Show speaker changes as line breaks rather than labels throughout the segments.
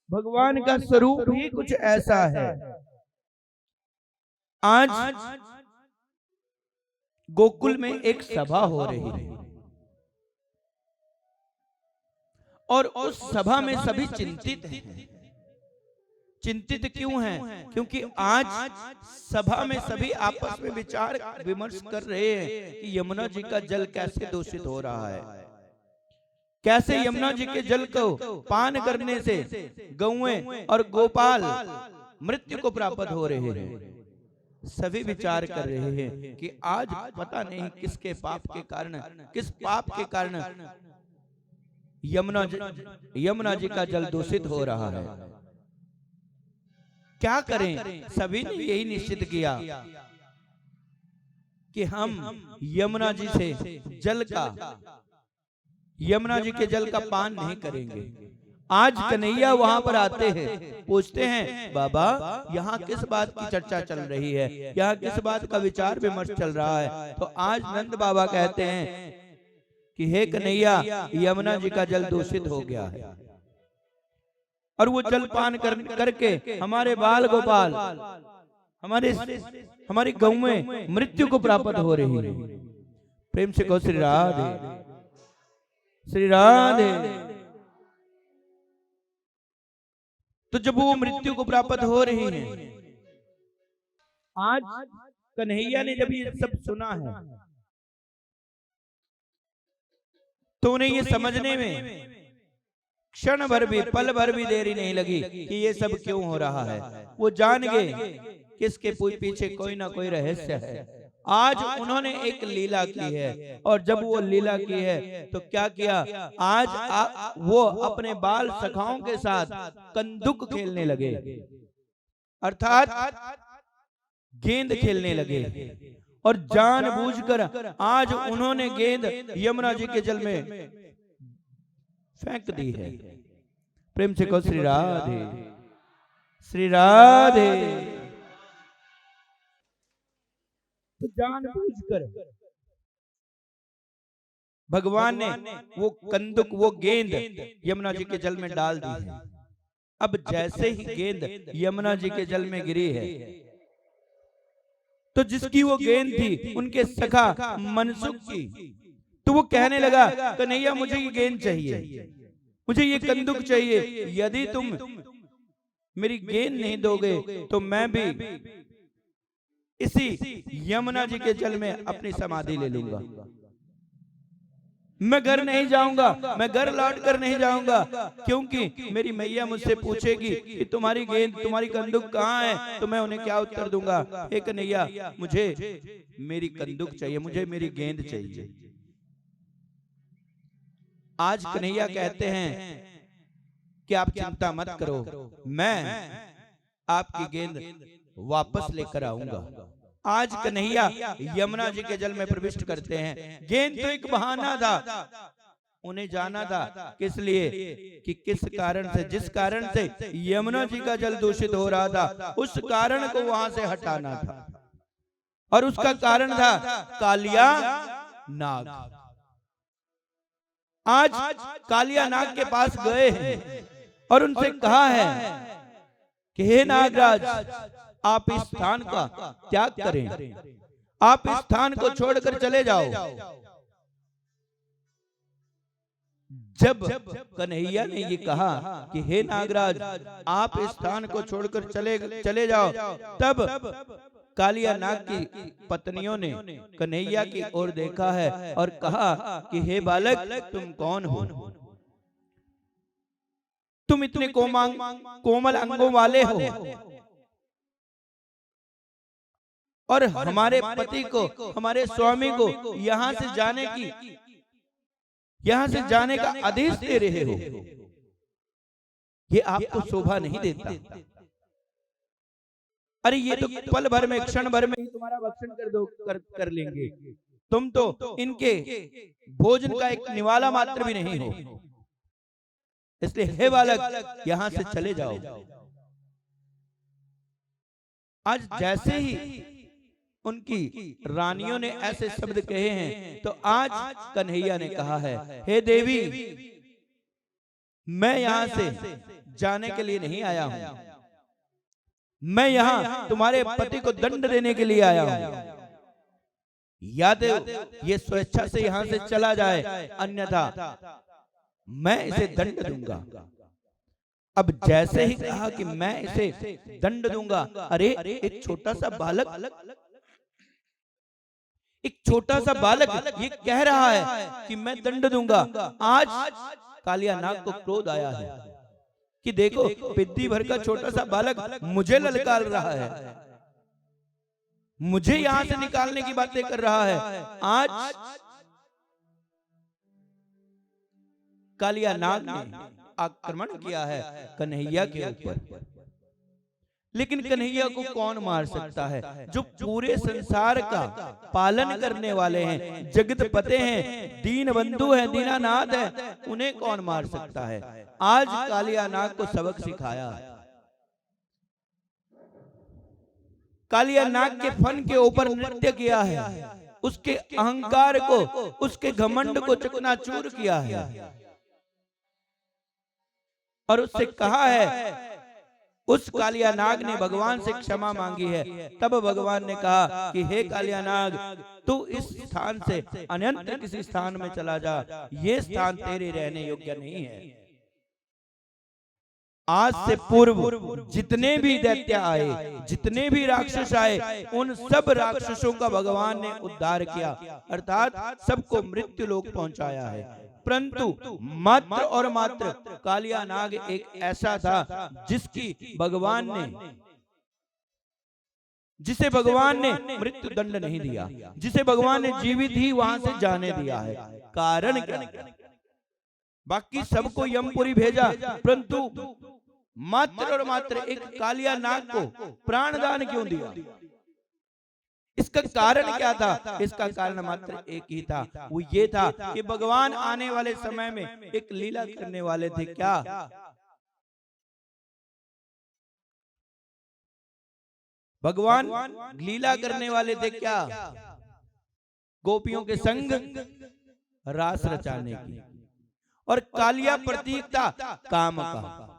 भगवान का स्वरूप ही कुछ ऐसा है। आज गोकुल में एक सभा हो रही है और उस सभा में सभी चिंतित हैं। चिंतित क्यों हैं? क्योंकि आज सभा में सभी आपस में विचार विमर्श कर रहे हैं कि यमुना जी का जल कैसे दूषित हो रहा है, कैसे यमुना जी के जल को पान करने से गौएं और गोपाल मृत्यु को प्राप्त हो रहे हैं। सभी विचार कर रहे हैं कि आज पता नहीं किसके पाप के कारण, किस पाप के कारण यमुना जी का जल दूषित हो रहा है। क्या करें? सभी ने यही निश्चित किया कि हम यमुना जी से यमुना जी के जल का पान नहीं करेंगे। आज कन्हैया वहां पर आते हैं, पूछते हैं बाबा यहाँ किस बात की चर्चा चल रही है, यहाँ किस बात का विचार विमर्श चल रहा है। तो आज नंद बाबा कहते हैं कि हे कन्हैया, यमुना जी का जल दूषित हो गया है और वो जल पान करके हमारे बाल गोपाल, हमारी गौएं मृत्यु को प्राप्त हो रही है। प्रेम से कहो श्री राधे, श्री राधे। तो जब वो मृत्यु को प्राप्त हो रही है, आज कन्हैया ने जब ये सब सुना है तो उन्हें ये समझने में क्षण भर भी, पल भर भी देरी नहीं लगी कि ये सब क्यों हो रहा है। वो जान गए कि इसके पीछे कोई ना कोई रहस्य है। आज उन्होंने एक लीला की है और जब वो लीला की है तो क्या किया, आज वो अपने बाल सखाओं के साथ कंदुक खेलने लगे, अर्थात गेंद खेलने लगे और जानबूझकर आज उन्होंने गेंद यमुना जी के जल में फेंक दी है। प्रेम से कहो श्री राधे, श्री राधे। तो जानबूझकर भगवान ने वो कंदुक, वो गेंद यमुना जी के जल में डाल दी है। अब जैसे ही गेंद यमुना जी के जल में गिरी है तो जिसकी वो गेंद थी उनके सखा मनसुख की, तो वो कहने लगा कन्हैया मुझे ये गेंद चाहिए, मुझे ये कंदुक चाहिए। यदि तुम मेरी गेंद नहीं दोगे तो मैं भी इसी यमुना जी के जल में अपनी समाधि ले लूंगा। मैं घर नहीं जाऊंगा, मैं घर लौट कर नहीं जाऊंगा, क्योंकि मेरी मैया मुझसे पूछेगी कि तुम्हारी गेंद, तुम्हारी कंदुक कहाँ है, तो मैं उन्हें क्या उत्तर दूंगा? हे कन्हैया, मुझे मेरी कंदुक चाहिए, मुझे मेरी गेंद चाहिए। आज कन्हैया कहते हैं कि आप चिंता मत करो, मैं आपकी गेंद वापस लेकर आऊंगा। आज कन्हैया यमुना जी के जल में प्रविष्ट करते हैं। गेंद तो एक बहाना था, उन्हें जाना था किस लिए कि किस कारण से, जिस कारण से यमुना जी का जल दूषित हो रहा था, उस कारण को वहां से हटाना था और उसका कारण था कालिया नाग। आज कालिया नाग के पास गए हैं और उनसे कहा है कि हे नागराज, आप इस स्थान का त्याग करें, आप इस स्थान को छोड़कर चले जाओ। जब कन्हैया ने ये कहा कि हे नागराज, आप इस स्थान को छोड़कर चले जाओ, तब कालिया नाग की पत्नियों ने कन्हैया की ओर देखा है और कहा कि हे बालक, तुम कौन हो? तुम इतने कोमल अंगों वाले हो और हमारे पति को, हमारे स्वामी को यहाँ से जाने का आदेश दे रहे हो। ये आपको शोभा नहीं देता। अरे ये तो पल भर में, क्षण भर में ही तुम्हारा भक्षण कर लेंगे। तुम तो इनके भोजन का एक निवाला मात्र भी नहीं हो, इसलिए हे बालक, यहां से चले जाओ। आज जैसे ही उनकी रानियों ने ऐसे शब्द कहे हैं तो आज कन्हैया ने कहा है, हे देवी, मैं यहां से जाने के लिए नहीं आया हूं, मैं यहां तुम्हारे पति को दंड देने के लिए आया हूं। या तो ये स्वेच्छा से यहां से चला जाए, अन्यथा मैं इसे दंड दूंगा। अब जैसे ही कहा कि मैं इसे दंड दूंगा, अरे एक छोटा सा बालक ये कह रहा है कि मैं दंड दूंगा। आज कालिया नाग को क्रोध आया है कि देखो पिद्दी भर का छोटा सा बालक मुझे ललकार रहा है, मुझे यहां से निकालने की बातें कर रहा है। आज कालिया नाग ने आक्रमण किया है कन्हैया के ऊपर। लेकिन कन्हैया को कौन मार सकता है? जो पूरे संसार का पालन करने वाले हैं, जगत पते हैं, दीन बंधु हैं, दीनानाथ हैं, उन्हें कौन मार सकता है? आज कालिया नाग को सबक सिखाया। कालिया नाग के फन के ऊपर नृत्य किया है, उसके अहंकार को, उसके घमंड को चकनाचूर किया है और उससे कहा है, उस कालिया नाग ने भगवान से क्षमा मांगी है। तब भगवान ने कहा कि हे कालिया नाग, तू इस स्थान से अन्यत्र किसी स्थान में चला जा, ये स्थान तेरे रहने योग्य नहीं है। आज से पूर्व जितने भी दैत्य आए, जितने भी राक्षस आए, उन सब राक्षसों का भगवान ने उद्धार किया, अर्थात सबको मृत्यु लोक पहुंचाया है। परंतु मात्र और मात्र कालिया नाग एक ऐसा था जिसे भगवान ने मृत्यु दंड नहीं दिया, जिसे भगवान ने जीवित ही वहां से जाने दिया है। कारण क्या? बाकी सबको यमपुरी भेजा, परंतु मात्र और मात्र एक कालिया नाग को प्राणदान क्यों दिया? इसका कारण क्या था? इसका कारण मात्र एक ही था, वो ये था कि भगवान आने वाले समय में एक लीला करने वाले थे। क्या? भगवान लीला करने वाले थे क्या? गोपियों के संग रास रचाने की। और कालिया प्रतीक था काम का,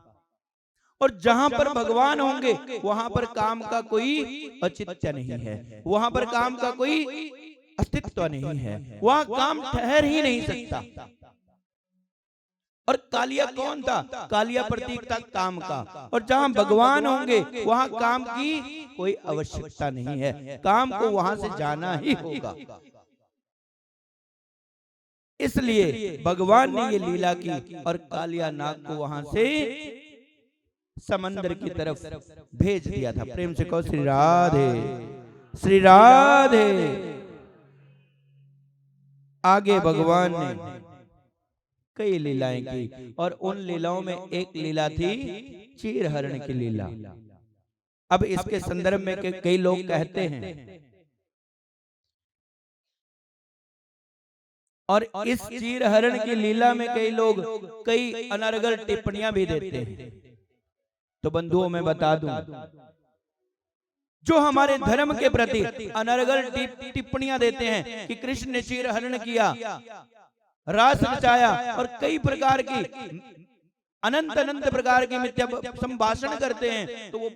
और जहां पर भगवान होंगे वहां पर काम का कोई औचित्य नहीं है, वहां पर काम का कोई अस्तित्व नहीं है, वहां काम ठहर ही नहीं सकता। और कालिया कौन था? कालिया प्रतीक था काम का, और जहां भगवान होंगे वहां काम की कोई आवश्यकता नहीं है, काम को वहां से जाना ही होगा। इसलिए भगवान ने ये लीला की और कालिया नाग को वहां से समंदर की तरफ भेज दिया था। प्रेम से कहो श्री राधे, श्री राधे। आगे भगवान ने कई लीलाएं की, और उन लीलाओं में एक लीला थी चीर हरण की लीला। अब इसके संदर्भ में कई लोग कहते हैं, और इस चीर हरण की लीला में कई लोग कई अनर्गल टिप्पणियां भी देते हैं। तो बंधुओं मैं बता दूं, जो हमारे धर्म के प्रति अनर्गल टिप्पणियां देते हैं कि कृष्ण ने चीर हरण किया, रास रचाया, और कई प्रकार की अनंत अनंत प्रकार की मिथ्या संभाषण करते हैं, तो वो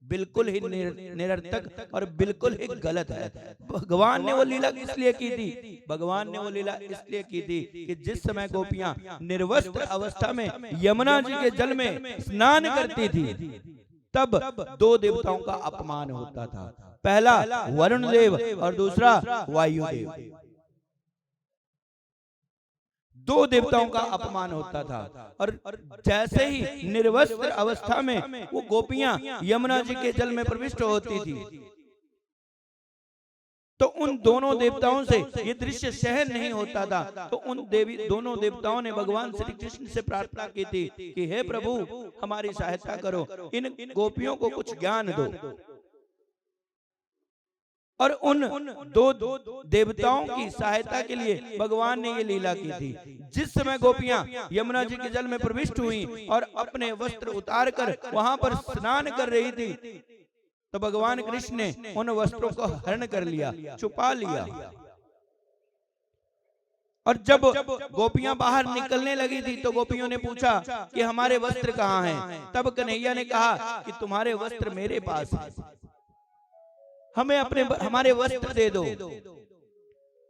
बिल्कुल ही निरर्थक और बिल्कुल ही गलत है। भगवान ने वो लीला इसलिए की थी, भगवान ने वो लीला इसलिए की थी कि जिस समय गोपियां निर्वस्त्र अवस्था में यमुना जी के जल में स्नान करती थी, तब दो देवताओं का अपमान होता था। पहला वरुण देव और दूसरा वायुदेव। दो देवताओं का अपमान होता था, और जैसे ही निर्वस्त्र अवस्था में वो गोपियां यमुना जी के जल में प्रविष्ट होती थी, तो उन दोनों देवताओं से ये दृश्य सहन नहीं होता था। तो उन दोनों देवताओं ने भगवान श्री कृष्ण से प्रार्थना की थी कि हे प्रभु, हमारी सहायता करो, इन गोपियों को कुछ ज्ञान दो। और उन दो देवताओं की सहायता के लिए भगवान ने ये लीला की थी। जिस समय गोपियां यमुना जी के जल में प्रविष्ट हुई और अपने वस्त्र उतार कर वहां पर स्नान कर रही थी, तो भगवान कृष्ण ने उन वस्त्रों को हरण कर लिया, छुपा लिया, और जब गोपियां बाहर निकलने लगी थी तो गोपियों ने पूछा कि हमारे वस्त्र कहाँ हैं? तब कन्हैया ने कहा कि तुम्हारे वस्त्र मेरे पास हैं, हमें हमारे वस्त्र दे दो।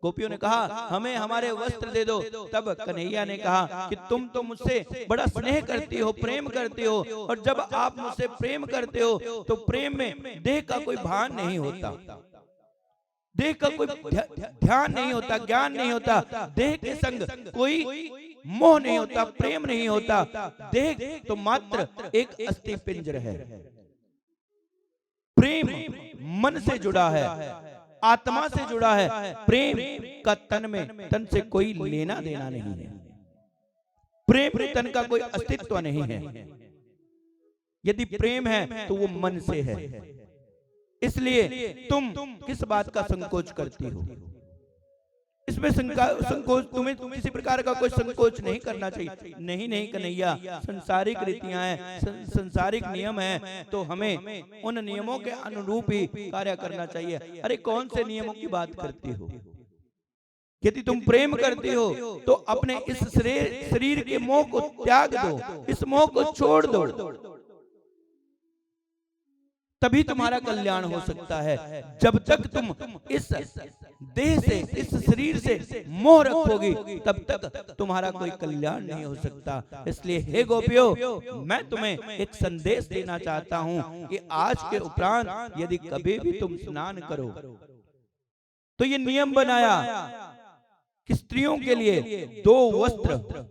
गोपियों ने कहा हमें हमारे वस्त्र दे दो। तब कन्हैया ने कहा कि तुम तो मुझसे बड़ा स्नेह करती हो, प्रेम करती हो, और जब आप मुझसे प्रेम करते हो तो प्रेम में देह का कोई भान नहीं होता, देह का कोई ध्यान नहीं होता, ज्ञान नहीं होता, देह के संग कोई मोह नहीं होता, प्रेम नहीं होता। देह तो मात्र एक अस्थि पिंजर है। प्रेम मन से जुड़ा है, आत्मा से जुड़ा है। प्रेम का तन से कोई लेना देना नहीं है। प्रेम में तन का कोई अस्तित्व नहीं है। यदि प्रेम है तो वो मन से है। इसलिए तुम किस बात का संकोच करती हो? इसमें संकोच, तुम्हें किसी प्रकार का कोई संकोच नहीं करना चाहिए। नहीं कन्हैया, संसारिक रीतियां हैं, संसारिक नियम हैं, तो हमें उन नियमों के अनुरूप ही कार्य करना चाहिए। अरे कौन से नियमों की बात करती हो? यदि तुम प्रेम करती हो तो अपने इस शरीर के मोह को त्याग दो, इस मोह को छोड़ दो, तभी तुम्हारा कल्याण हो सकता है। जब तक तुम इस देह से, इस शरीर से मोह रखोगी, तब तक तुम्हारा कोई कल्याण नहीं हो सकता। इसलिए हे गोपियों, मैं तुम्हें एक संदेश देना चाहता हूं कि आज के उपरांत यदि कभी भी तुम स्नान करो तो ये नियम बनाया कि स्त्रियों के लिए 2 वस्त्र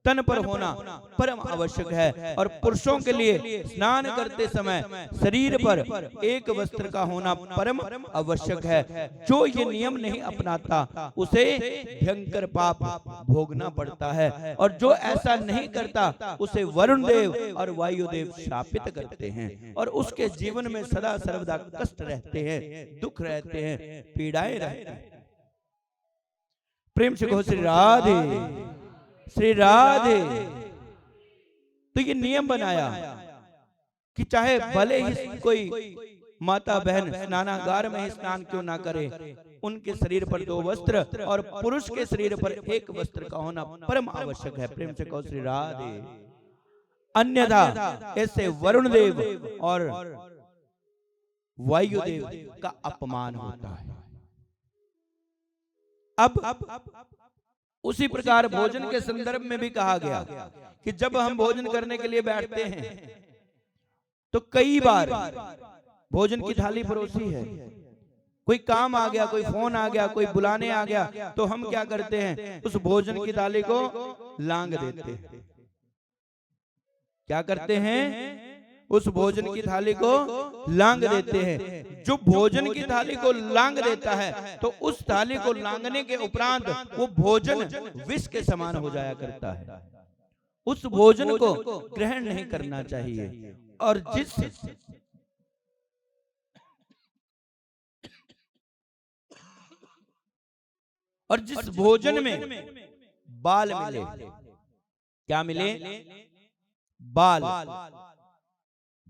तन पर होना परम आवश्यक है, और पुरुषों के लिए स्नान करते समय शरीर पर 1 वस्त्र का होना परम आवश्यक है। जो ये नियम नहीं अपनाता उसे भयंकर पाप भोगना पड़ता है, और जो ऐसा नहीं करता उसे वरुण देव और वायुदेव शापित करते हैं, और उसके जीवन में सदा सर्वदा कष्ट रहते हैं, दुख रहते हैं, पीड़ाएं रहती हैं। प्रेम से कहो श्री राधे, श्री राधे। तो ये नियम बनाया कि चाहे भले ही कोई माता बहन स्नानागार में ही स्नान क्यों ना करे, उनके शरीर पर 2 वस्त्र और पुरुष के शरीर पर 1 वस्त्र का होना परम आवश्यक है। प्रेम से कहो श्री राधे। अन्यथा ऐसे वरुण देव और वायुदेव का अपमान होता है। अब उसी प्रकार भोजन के संदर्भ में भी कहा गया कि जब हम भोजन करने के लिए बैठते हैं तो कई बार भोजन की थाली परोसी है, कोई काम आ गया, कोई फोन आ गया, कोई बुलाने आ गया, तो हम क्या करते हैं? उस भोजन की थाली को लांग देते हैं। क्या करते हैं? उस भोजन की थाली को लांग देते हैं। जो भोजन की थाली को लांग देता है तो उस थाली को लांगने के उपरांत वो भोजन विष के समान हो जाया करता है। उस भोजन को ग्रहण नहीं करना चाहिए। और जिस भोजन में बाल मिले, क्या मिले? बाल।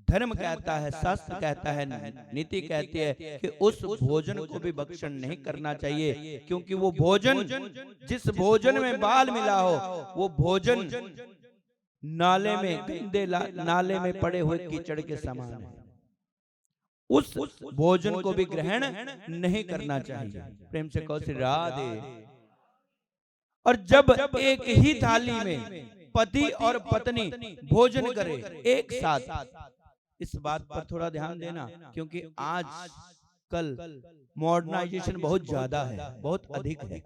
धर्म कहता है, शास्त्र कहता है, नीति कहती है कि उस भोजन को भी भक्षण नहीं करना चाहिए, क्योंकि वो भोजन, जिस भोजन में बाल मिला हो, वो भोजन नाले में, गंदे नाले में पड़े हुए कीचड़ के समान है। उस भोजन को भी ग्रहण नहीं करना चाहिए। प्रेम से कहो श्री राधे। और जब एक ही थाली में पति और पत्नी भोजन करे एक साथ, इस बात पर थोड़ा ध्यान देना, क्योंकि आज कल मॉडर्नाइजेशन बहुत ज्यादा है, बहुत अधिक है,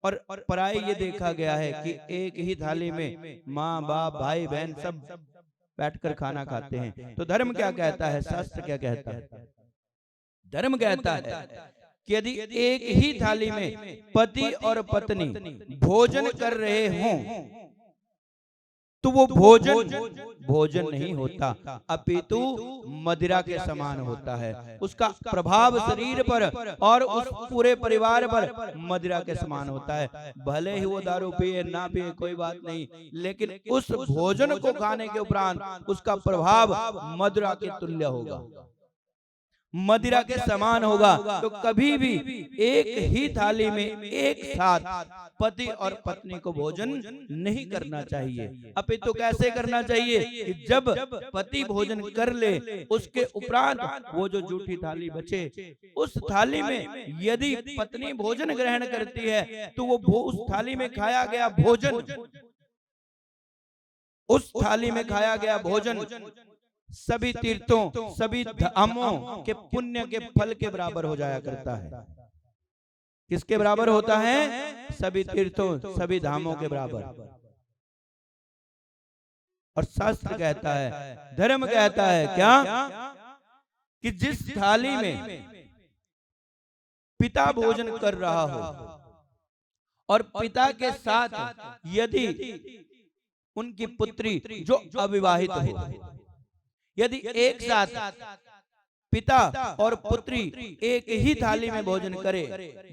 और प्राय ये देखा गया है कि एक ही थाली में माँ बाप भाई बहन सब बैठकर खाना खाते हैं। तो धर्म क्या कहता है, शास्त्र क्या कहता है? धर्म कहता है कि यदि एक ही थाली में पति और पत्नी भोजन कर रहे हों तो वो भोजन नहीं होता, अपितु मदिरा के समान होता है। उसका प्रभाव शरीर पर और उस पूरे परिवार पर मदिरा के समान होता है। भले ही वो दारू पिए ना पिए कोई बात नहीं, लेकिन उस भोजन को खाने के उपरांत उसका प्रभाव मदिरा के तुल्य होगा। मदिरा के समान होगा। तो कभी भी एक ही थाली में एक साथ पति और पत्नी को भोजन नहीं करना चाहिए। अपितु कैसे करना चाहिए कि जब पति भोजन कर ले उसके उपरांत वो जो जूठी थाली बचे उस थाली में यदि पत्नी भोजन ग्रहण करती है तो वो उस थाली में खाया गया भोजन, उस थाली में खाया गया भोजन सभी तीर्थों सभी धामों के पुण्य के फल के बराबर हो जाया करता है। किसके बराबर होता है? सभी तीर्थों सभी धामों के बराबर। और शास्त्र कहता है, धर्म कहता है क्या कि जिस थाली में पिता भोजन कर रहा हो और पिता के साथ यदि उनकी पुत्री जो अविवाहित हो, यदि एक साथ पिता और पुत्री एक ही थाली में भोजन करे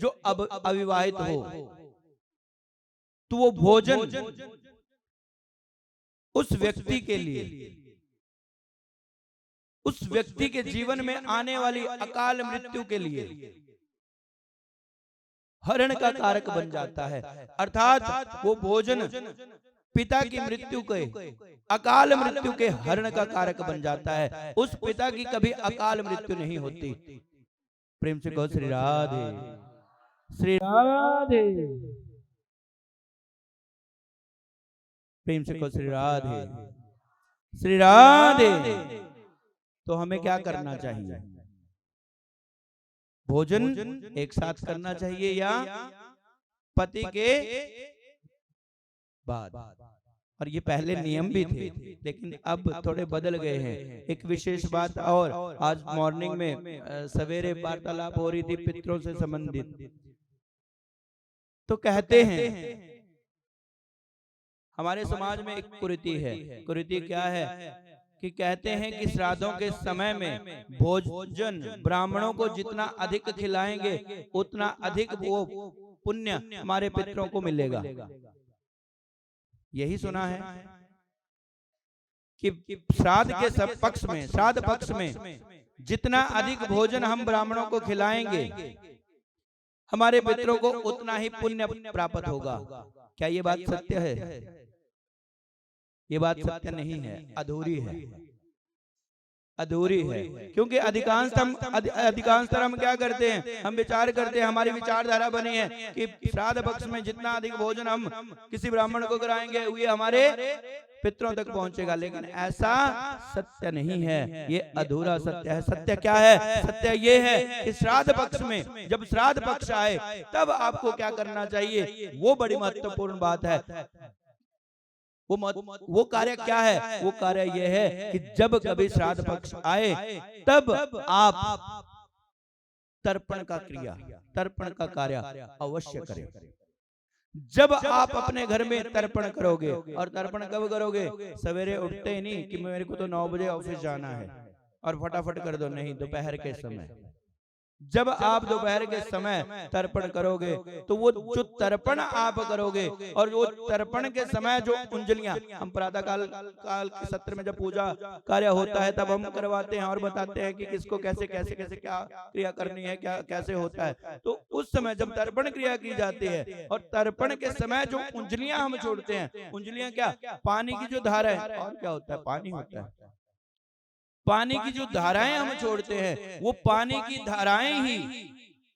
जो अब अविवाहित हो, तो वो भोजन उस व्यक्ति के लिए, उस व्यक्ति के जीवन में आने वाली अकाल मृत्यु के लिए हरण का कारक बन जाता है। अर्थात वो भोजन पिता की मृत्यु के, अकाल मृत्यु के हरण का कारक बन जाता है। उस पिता की कभी अकाल मृत्यु नहीं होती। प्रेम से कहो श्री राधे, श्री राधे। प्रेम से कहो श्री राधे, श्री राधे। तो हमें क्या करना चाहिए? भोजन एक साथ करना चाहिए या पति के बाद? और ये पहले नियम भी थे लेकिन अब थोड़े बदल गए हैं। एक विशेष बात और, आज मॉर्निंग में सवेरे वार्तालाप हो रही थी पितरों से संबंधित। तो कहते हैं हमारे समाज में एक कुरीति है। कुरीति क्या है कि कहते हैं कि श्राद्धों के समय में भोजन ब्राह्मणों को जितना अधिक खिलाएंगे उतना अधिक वो पुण्य हमारे पितरों को मिलेगा। यही सुना है कि श्राद्ध के सब पक्ष में, श्राद्ध पक्ष में जितना अधिक भोजन हम ब्राह्मणों को खिलाएंगे हमारे पितरों को उतना ही पुण्य प्राप्त होगा। क्या ये बात सत्य है? ये बात सत्य नहीं है, अधूरी है, अधूरी है। क्योंकि अधिकांशतर हम क्या करते हैं? हम विचार करते हैं, हमारी विचारधारा बनी है कि श्राद्ध पक्ष में जितना अधिक भोजन हम किसी ब्राह्मण को कराएंगे ये हमारे पितरों तक पहुंचेगा। लेकिन ऐसा सत्य नहीं है, ये अधूरा सत्य है। सत्य क्या है? सत्य ये है कि श्राद्ध पक्ष में जब श्राद्ध पक्ष आए तब आपको क्या करना चाहिए? वो बड़ी महत्वपूर्ण बात है। वो कार्य क्या है? वो कार्य यह है कि जब कभी श्राद्ध पक्ष आए तब आप तर्पण का क्रिया, तर्पण का कार्य अवश्य करें। जब आप अपने घर में तर्पण करोगे, और तर्पण कब करोगे? सवेरे उठते ही नहीं कि मेरे को तो 9 बजे ऑफिस जाना है और फटाफट कर दो, नहीं, दोपहर के समय। जब आप दोपहर के समय तर्पण करोगे तो वो जो तर्पण आप करोगे और वो तर्पण के समय जो अंजलियां हम प्रातः काल के सत्र में जब पूजा कार्य होता है तब हम करवाते हैं और बताते हैं कि किसको कैसे कैसे कैसे क्या क्रिया करनी है, क्या कैसे होता है। तो उस समय जब तर्पण क्रिया की जाती है और तर्पण के समय जो अंजलियां हम छोड़ते हैं, अंजलियां क्या? पानी की जो धारा है, और क्या होता है? पानी होता है। पानी की जो धाराएं हम छोड़ते हैं वो पानी की धाराएं ही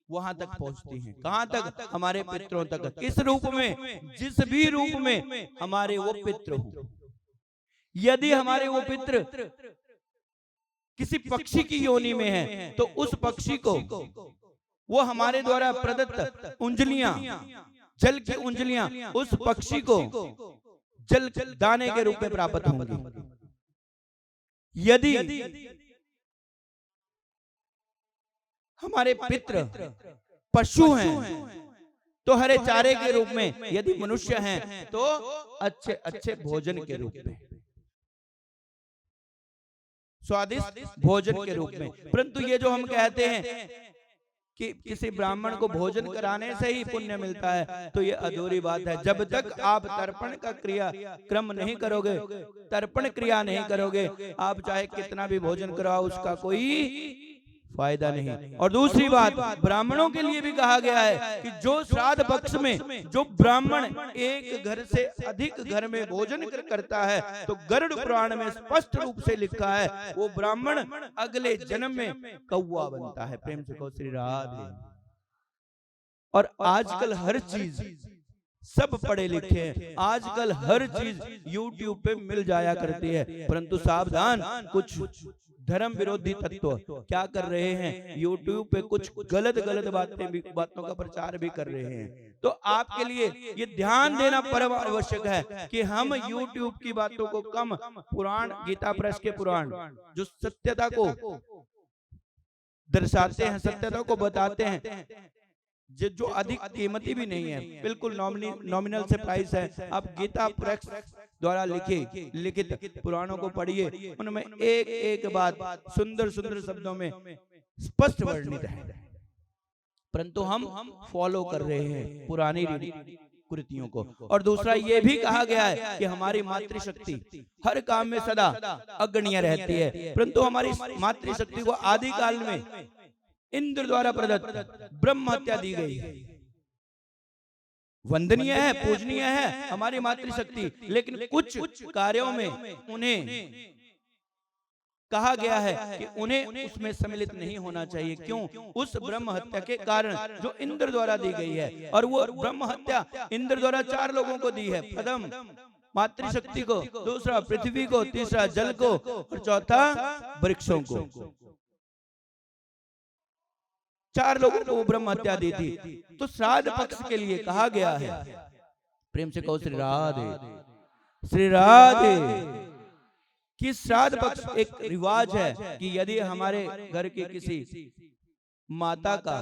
वहां तक पहुंचती हैं। कहां तक? हमारे पितरों तक। किस रूप में? जिस भी रूप में हमारे वो पितृ हो। यदि हमारे वो पितृ किसी पक्षी की योनि में है तो उस पक्षी को वो हमारे द्वारा प्रदत्त उंजलियां, जल की उंजलियां उस पक्षी को जल दाने के रूप में प्राप्त होंगी। यदि हमारे पितृ पशु हैं तो हरे चारे के रूप में, यदि मनुष्य हैं तो अच्छे अच्छे भोजन के रूप में, स्वादिष्ट भोजन के रूप में। परंतु ये जो हम कहते हैं कि किसी ब्राह्मण को भोजन कराने से ही पुण्य मिलता है, तो ये अधूरी बात है। जब तक आप तर्पण का क्रिया क्रम नहीं करोगे, तर्पण क्रिया नहीं करोगे, आप चाहे कितना भी भोजन कराओ उसका कोई फायदा नहीं। और दूसरी बात, ब्राह्मणों के लिए भी कहा गया है कि जो श्राद्ध पक्ष में जो ब्राह्मण एक घर से अधिक घर में भोजन करता है, तो गरुड़ पुराण में स्पष्ट रूप से लिखा है वो ब्राह्मण अगले जन्म में कौवा बनता है। प्रेम से कहो श्री राधे। और आजकल हर चीज, सब पढ़े लिखे हैं, आजकल हर चीज YouTube पे मिल जाया करती है, परंतु सावधान, कुछ धर्म विरोधी तत्व क्या कर रहे हैं, YouTube पे कुछ गलत बातों का प्रचार भी कर रहे हैं। तो आपके लिए ये ध्यान देना परम आवश्यक है कि हम YouTube की बातों को कम, पुराण, गीता प्रेस के पुराण जो सत्यता को दर्शाते हैं, सत्यता को बताते हैं, जो अधिक कीमती भी नहीं है, बिल्कुल नॉमिनल से प्राइस है। आप गीता प्रेस द्वारा लिखित पुराणों को पढ़िए, उनमें एक एक बात सुंदर सुंदर शब्दों में स्पष्ट वर्णित है, परंतु हम फॉलो कर रहे हैं पुरानी कृतियों को। और दूसरा ये भी कहा गया है कि हमारी मातृशक्ति हर काम में सदा अग्रणीय रहती है, परंतु हमारी मातृशक्ति को आदि काल में इंद्र द्वारा प्रदत्त ब्रह्म हत्या दी गई है। वंदनीय है, पूजनीय है हमारी मातृशक्ति, लेकिन कुछ कार्यों में उन्हें कहा गया है कि उन्हें उसमें सम्मिलित नहीं होना चाहिए। क्यों? उस ब्रह्म हत्या के कारण जो इंद्र द्वारा दी गई है, और वो ब्रह्म हत्या इंद्र द्वारा 4 लोगों को दी है। प्रथम मातृशक्ति को, दूसरा पृथ्वी को, तीसरा जल को, और चौथा वृक्षों को। 4 लोगों को वो ब्रह्म हत्या दी थी। तो श्राद्ध पक्ष के लिए कहा गया है, प्रेम से कहो श्री राधे, श्री राधे, कि श्राद्ध पक्ष एक रिवाज है कि यदि हमारे घर के किसी माता का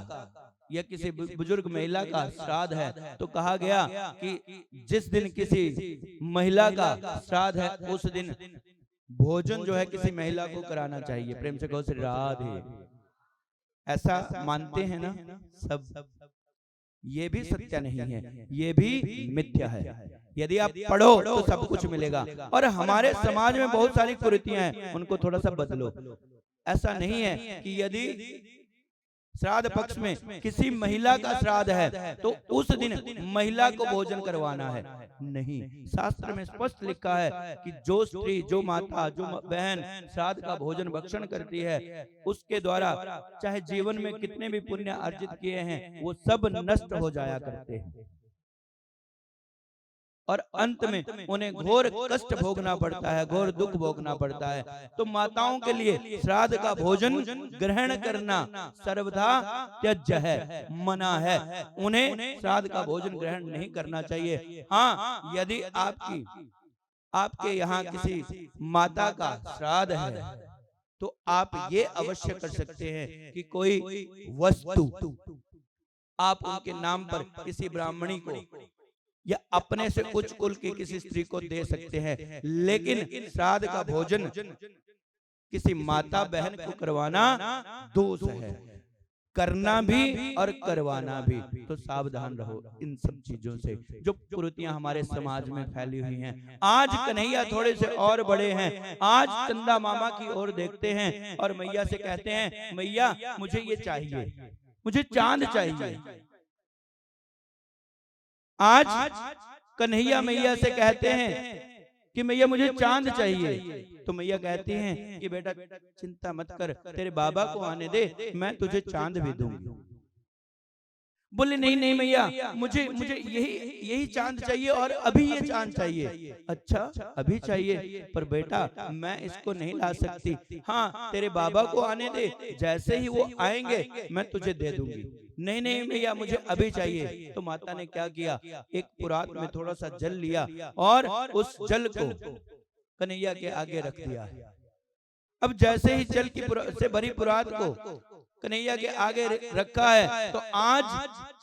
या किसी बुजुर्ग महिला का श्राद्ध है, तो कहा गया कि जिस दिन किसी महिला का श्राद्ध है उस दिन भोजन जो है किसी महिला को कराना चाहिए। प्रेम से कहो श्री राधे। ऐसा मानते हैं ना सब? ये भी सत्य नहीं है, ये भी मिथ्या है। यदि आप पढ़ो तो सब कुछ मिलेगा। और हमारे समाज में बहुत सारी कुरीतियां हैं, उनको थोड़ा सा बदलो। ऐसा नहीं है कि यदि श्राद्ध पक्ष में किसी महिला का श्राद्ध है तो उस दिन महिला को भोजन करवाना है, नहीं। शास्त्र में स्पष्ट लिखा है कि जो स्त्री, जो माता, जो बहन श्राद्ध का भोजन भक्षण करती है, उसके द्वारा चाहे जीवन में कितने भी पुण्य अर्जित किए हैं वो सब नष्ट हो जाया करते हैं, और अंत में उन्हें घोर कष्ट भोगना पड़ता है, घोर दुख भोगना पड़ता है। तो माताओं के लिए श्राद्ध का भोजन ग्रहण करना सर्वथा त्यज्य है, मना है। उन्हें श्राद्ध का भोजन ग्रहण नहीं करना चाहिए। हाँ, यदि आपके यहाँ किसी माता का श्राद्ध है तो आप ये अवश्य कर सकते हैं कि कोई वस्तु आप उनके नाम पर किसी ब्राह्मणी को या अपने से उच्च कुल की किसी स्त्री को दे सकते हैं, लेकिन श्राद्ध का भोजन किसी माता बहन को करवाना दोष है, करना भी और करवाना भी। तो सावधान रहो इन सब चीजों से जो कुरीतियां हमारे समाज में फैली हुई हैं। आज कन्हैया थोड़े से और बड़े हैं, आज चंदा मामा की ओर देखते हैं और मैया से कहते हैं, मैया मुझे ये चाहिए, मुझे चांद चाहिए। आज कन्हैया मैया से कहते हैं कि मैया मुझे चांद चाहिए, तो मैया कहती हैं कि बेटा चिंता मत कर, तेरे बाबा को आने दे, मैं तुझे चांद भी दूंगी। बोले नहीं नहीं मैया, मुझे यही चांद चाहिए और अभी ये चांद चाहिए। अच्छा अभी चाहिए, पर बेटा मैं इसको नहीं ला सकती। हाँ तेरे बाबा को आने दे, जैसे ही वो आएंगे मैं तुझे दे दूंगी। नहीं नहीं भैया मुझे अभी चाहिए। तो माता ने क्या किया, एक पुरात में थोड़ा सा जल लिया और उस जल को कन्हैया के आगे रख दिया। अब जैसे ही जल की से भरी पुरात को कन्हैया के आगे रखा है, तो आज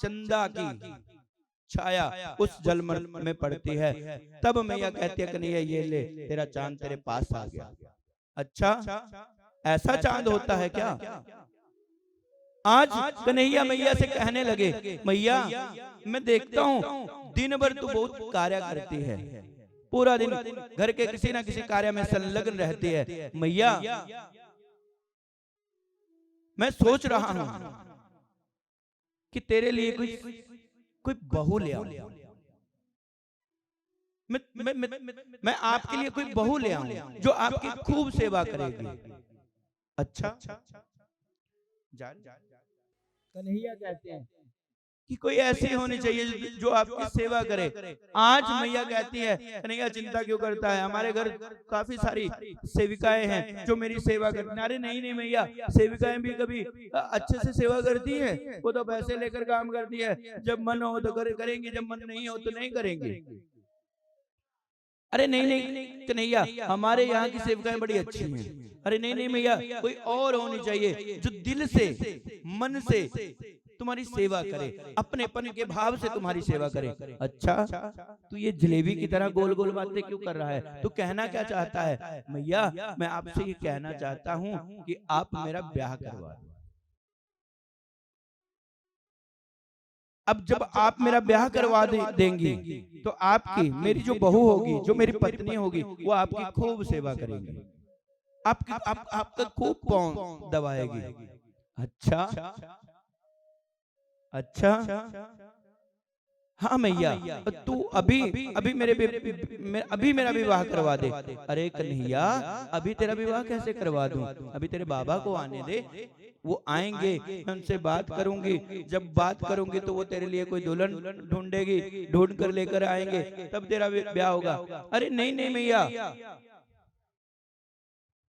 चंदा की छाया उस जल में पड़ती है। तब मैया कहती है कन्हैया ये ले, तेरा चांद तेरे पास आ गया। अच्छा ऐसा चांद होता है क्या? आज कन्हैया मैया से कहने लगे, मैया मैं देखता हूँ दिन भर तू बहुत कार्य करती है, पूरा दिन घर के किसी न किसी कार्य में संलग्न रहती है। मैया मैं सोच रहा हूं कि तेरे लिए कोई बहू ले आऊं। मैं आपके लिए कोई बहू ले आऊं जो आपकी खूब सेवा करेगी। अच्छा, कन्हैया कहते हैं कि कोई ऐसी होनी चाहिए जो आपकी सेवा करे। आज मैया कहती है कन्हैया चिंता क्यों करता है, हमारे घर काफी सारी सेविकाएं हैं जो मेरी सेवा करती हैं। अरे नहीं नहीं मैया, सेविकाएं भी कभी अच्छे से सेवा करती है, वो तो पैसे लेकर काम करती है, जब मन हो तो करेंगे, जब मन नहीं हो तो नहीं करेंगे। अरे नहीं नहीं कन्हैया, हमारे यहाँ की सेविकाएं बड़ी अच्छी हैं। अरे नहीं नहीं मैया, कोई और होनी चाहिए जो दिल से मन से तुम्हारी सेवा करे, अपनेपन के भाव से तुम्हारी सेवा करे। अच्छा, तू ये जलेबी की तरह गोल गोल बातें क्यों कर रहा है? तू कहना क्या चाहता है? मैया मैं आपसे ये कहना चाहता हूँ कि आप मेरा ब्याह करवा दो। अब जब आप मेरा ब्याह करवा देंगी तो आपकी मेरी जो बहू होगी, जो मेरी पत्नी होगी, वो आपकी खूब सेवा करेगी, आपका खूब पाँव दबाएगी। अच्छा अच्छा, हाँ मैया, तू अभी मेरा विवाह करवा दे। अरे कन्हैया, अभी तेरा विवाह कैसे करवा दूं? अभी तेरे बाबा को आने दे, वो आएंगे, मैं उनसे बात करूंगी। जब बात करूंगी तो वो तेरे लिए कोई दुल्हन ढूंढेगी, ढूंढ कर लेकर आएंगे, तब तेरा ब्याह होगा। अरे नहीं नहीं मैया,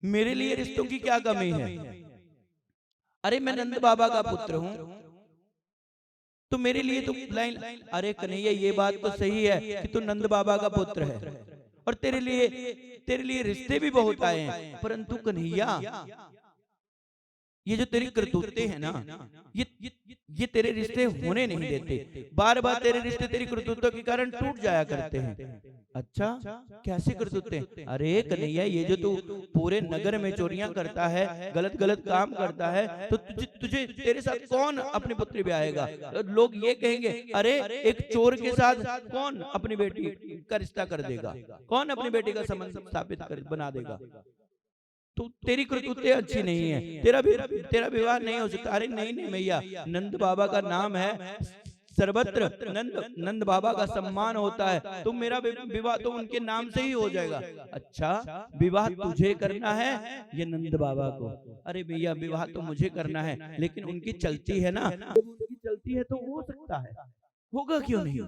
मेरे लिए रिश्तों की क्या कमी है? अरे मैं नंद बाबा का पुत्र हूँ, तो मेरे लिए तो लाइन। अरे कन्हैया, ये बात तो सही है कि तू नंद बाबा का पुत्र है और तेरे लिए रिश्ते भी बहुत आए हैं, परंतु कन्हैया ये जो तेरी करतूतें हैं ना, ये तेरे रिश्ते होने नहीं देते। बार बार तेरे रिश्ते तेरी करतूतों के कारण टूट जाया करते हैं। अच्छा, कैसे करतूतें? अरे कन्हैया, ये जो तू पूरे नगर में चोरियां करता है, गलत गलत काम करता है, तो तुझे तेरे साथ कौन अपनी पुत्री ब्याहेगा? लोग ये कहेंगे अरे एक चोर के साथ कौन अपनी बेटी का रिश्ता कर देगा, कौन अपनी बेटी का संबंध स्थापित बना देगा? तो तेरी करतूतें अच्छी नहीं है, तेरा विवाह नहीं हो सकता। अरे नहीं नहीं मैया, नंद बाबा का नाम है, सर्वत्र नंद बाबा का सम्मान होता है, तो मेरा विवाह तो उनके नाम से ही हो जाएगा। अच्छा, विवाह तुझे करना है ये नंद बाबा को? अरे भैया, विवाह तो मुझे करना है, लेकिन उनकी चलती है ना, जब उनकी चलती है तो हो सकता है, होगा क्यों नहीं?